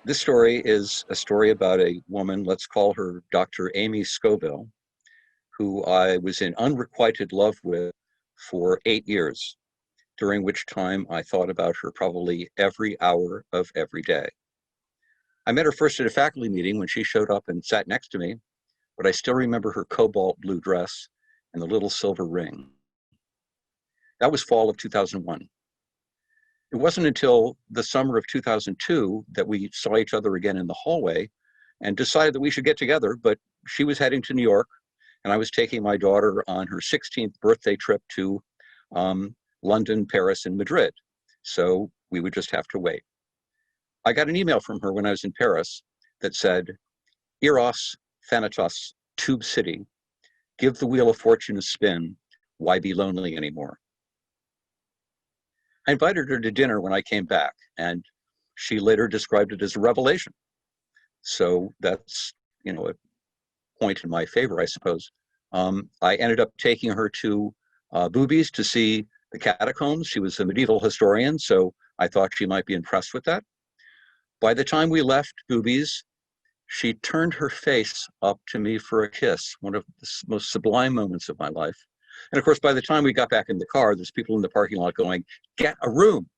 This story is a story about a woman, let's call her Dr. Amy Scoville, who I was in unrequited love with for 8 years, during which time I thought about her probably every hour of every day. I met her first at a faculty meeting when she showed up and sat next to me, but I still remember her cobalt blue dress and the little silver ring. That was fall of 2001. It wasn't until the summer of 2002 that we saw each other again in the hallway and decided that we should get together, but she was heading to New York and I was taking my daughter on her 16th birthday trip to London, Paris, and Madrid. So we would just have to wait. I got an email from her when I was in Paris that said, Eros Thanatos, Tube City, give the wheel of fortune a spin, why be lonely anymore? I invited her to dinner when I came back, and she later described it as a revelation. So that's, a point in my favor, I suppose. I ended up taking her to Boobies to see the catacombs. She was a medieval historian, so I thought she might be impressed with that. By the time we left Boobies, she turned her face up to me for a kiss, one of the most sublime moments of my life. And of course, by the time we got back in the car, there's people in the parking lot going, get a room.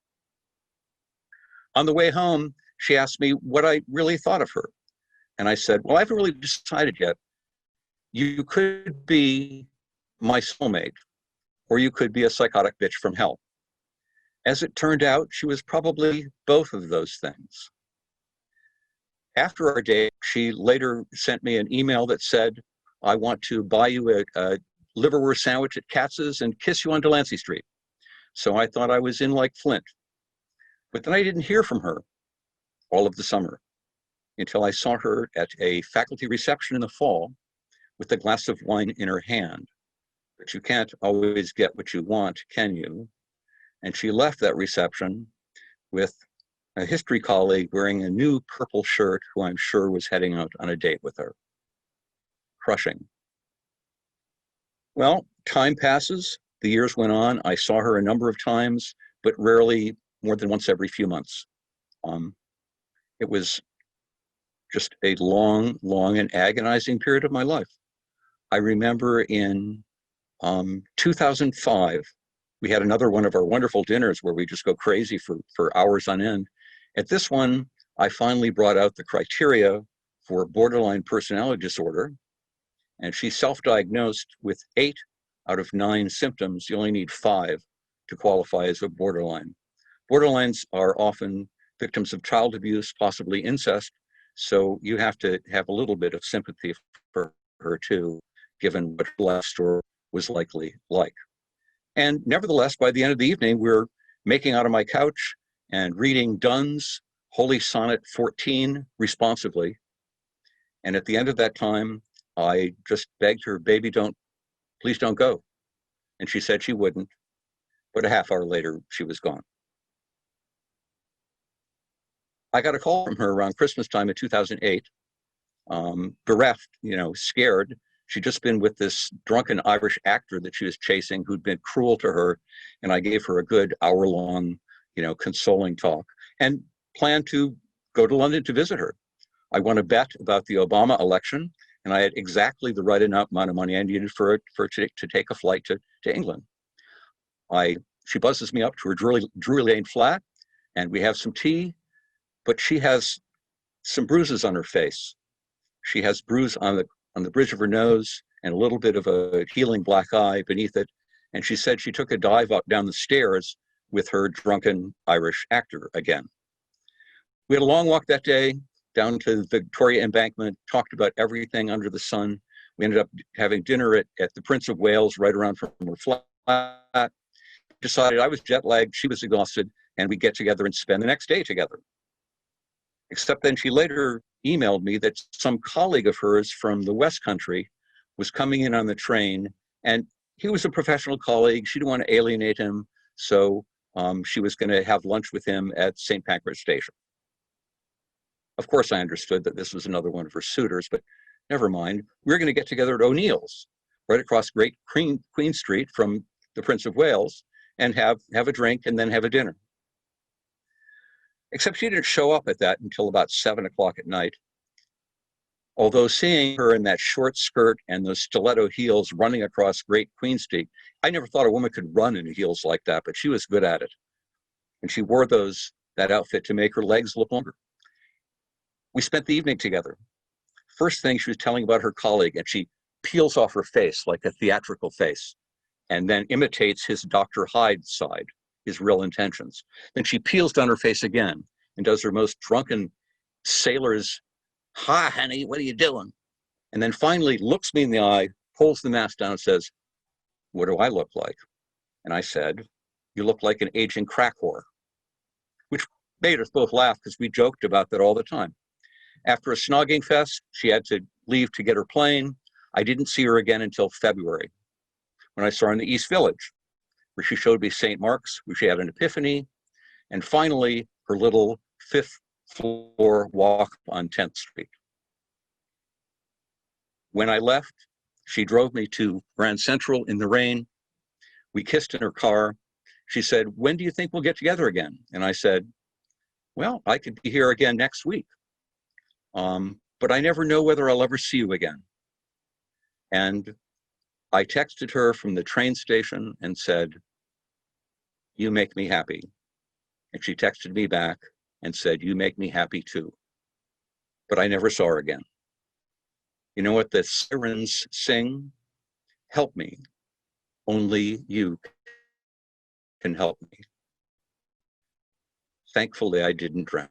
On the way home, she asked me what I really thought of her. And I said, well, I haven't really decided yet. You could be my soulmate, or you could be a psychotic bitch from hell. As it turned out, she was probably both of those things. After our date, she later sent me an email that said, I want to buy you a liverwurst sandwich at Katz's and kiss you on Delancey Street. So I thought I was in like Flint. But then I didn't hear from her all of the summer until I saw her at a faculty reception in the fall with a glass of wine in her hand. But you can't always get what you want, can you? And she left that reception with a history colleague wearing a new purple shirt who I'm sure was heading out on a date with her. Crushing. Well, time passes. The years went on. I saw her a number of times, but rarely more than once every few months. It was just a long, long and agonizing period of my life. I remember in 2005, we had another one of our wonderful dinners where we just go crazy for hours on end. At this one, I finally brought out the criteria for borderline personality disorder, and she self-diagnosed with 8 out of 9 symptoms. You only need 5 to qualify as a borderline. Borderlines are often victims of child abuse, possibly incest, so you have to have a little bit of sympathy for her too, given what her life story was likely like. And nevertheless, by the end of the evening, we're making out on my couch and reading Donne's Holy Sonnet 14 responsively. And at the end of that time, I just begged her, baby, please don't go. And she said she wouldn't, but a half hour later, she was gone. I got a call from her around Christmas time of 2008, bereft, scared. She'd just been with this drunken Irish actor that she was chasing who'd been cruel to her. And I gave her a good hour-long, consoling talk and planned to go to London to visit her. I won a bet about the Obama election, and I had exactly the right amount of money I needed for to take a flight to England. She buzzes me up to her Drury Lane flat, and we have some tea, but she has some bruises on her face. She has bruise on the bridge of her nose and a little bit of a healing black eye beneath it. And she said she took a dive up down the stairs with her drunken Irish actor again. We had a long walk that day down to the Victoria Embankment, talked about everything under the sun. We ended up having dinner at the Prince of Wales right around from her flat. Decided I was jet lagged, she was exhausted, and we'd get together and spend the next day together. Except then she later emailed me that some colleague of hers from the West Country was coming in on the train, and he was a professional colleague. She didn't want to alienate him, so she was going to have lunch with him at St. Pancras Station. Of course, I understood that this was another one of her suitors, but never mind. We were going to get together at O'Neill's, right across Great Queen Street from the Prince of Wales, and have a drink and then have a dinner. except she didn't show up at that until about 7 o'clock at night. Although seeing her in that short skirt and those stiletto heels running across Great Queen Street, I never thought a woman could run in heels like that, but she was good at it. And she wore that outfit to make her legs look longer. We spent the evening together. First thing, she was telling about her colleague, and she peels off her face like a theatrical face, and then imitates his Dr. Hyde side, his real intentions. Then she peels down her face again and does her most drunken sailor's, "Hi, honey, what are you doing?" And then finally looks me in the eye, pulls the mask down and says, "What do I look like?" And I said, "You look like an aging crack whore," which made us both laugh because we joked about that all the time. After a snogging fest, she had to leave to get her plane. I didn't see her again until February, when I saw her in the East Village, where she showed me St. Mark's, where she had an epiphany, and finally her little fifth floor walk on 10th Street. When I left, she drove me to Grand Central in the rain. We kissed in her car. She said, "When do you think we'll get together again?" And I said, "Well, I could be here again next week. But I never know whether I'll ever see you again." And I texted her from the train station and said, "You make me happy." And she texted me back and said, "You make me happy too." But I never saw her again. You know what the sirens sing? "Help me. Only you can help me." Thankfully, I didn't drown.